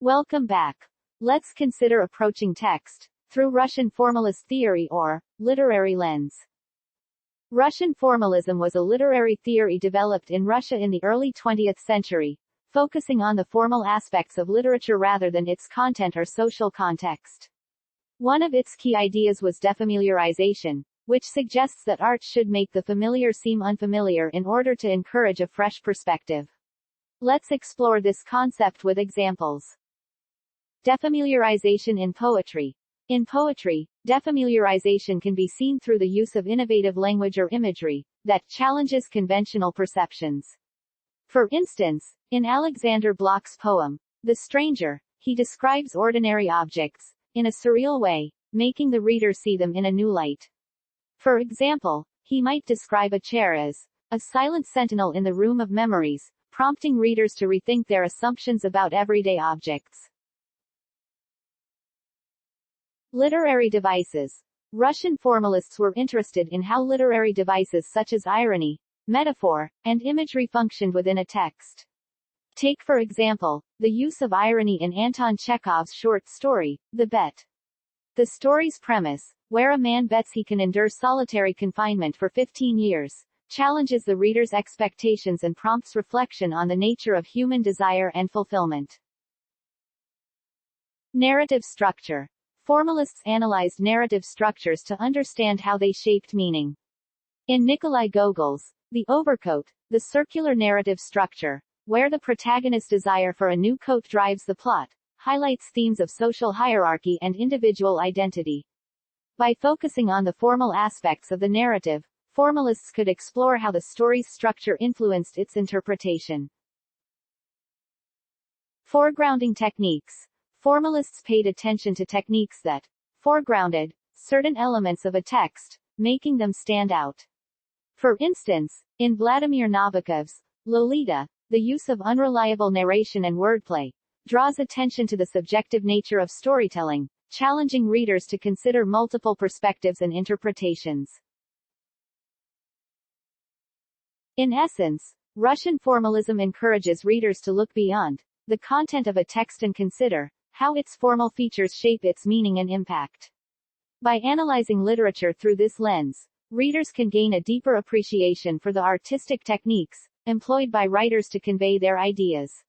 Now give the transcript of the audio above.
Welcome back. Let's consider approaching text through Russian formalist theory or literary lens. Russian formalism was a literary theory developed in Russia in the early 20th century, focusing on the formal aspects of literature rather than its content or social context. One of its key ideas was defamiliarization, which suggests that art should make the familiar seem unfamiliar in order to encourage a fresh perspective. Let's explore this concept with examples. Defamiliarization in poetry. In poetry, defamiliarization can be seen through the use of innovative language or imagery that challenges conventional perceptions. For instance, in Alexander Blok's poem, The Stranger, he describes ordinary objects in a surreal way, making the reader see them in a new light. For example, he might describe a chair as a silent sentinel in the room of memories, prompting readers to rethink their assumptions about everyday objects. Literary devices. Russian formalists were interested in how literary devices such as irony, metaphor, and imagery functioned within a text. Take for example, the use of irony in Anton Chekhov's short story, The Bet. The story's premise, where a man bets he can endure solitary confinement for 15 years, challenges the reader's expectations and prompts reflection on the nature of human desire and fulfillment. Narrative structure. Formalists analyzed narrative structures to understand how they shaped meaning. In Nikolai Gogol's The Overcoat, the circular narrative structure, where the protagonist's desire for a new coat drives the plot, highlights themes of social hierarchy and individual identity. By focusing on the formal aspects of the narrative, formalists could explore how the story's structure influenced its interpretation. Foregrounding techniques. Formalists paid attention to techniques that foregrounded certain elements of a text, making them stand out. For instance, in Vladimir Nabokov's Lolita, the use of unreliable narration and wordplay draws attention to the subjective nature of storytelling, challenging readers to consider multiple perspectives and interpretations. In essence, Russian formalism encourages readers to look beyond the content of a text and consider how its formal features shape its meaning and impact. By analyzing literature through this lens, readers can gain a deeper appreciation for the artistic techniques employed by writers to convey their ideas.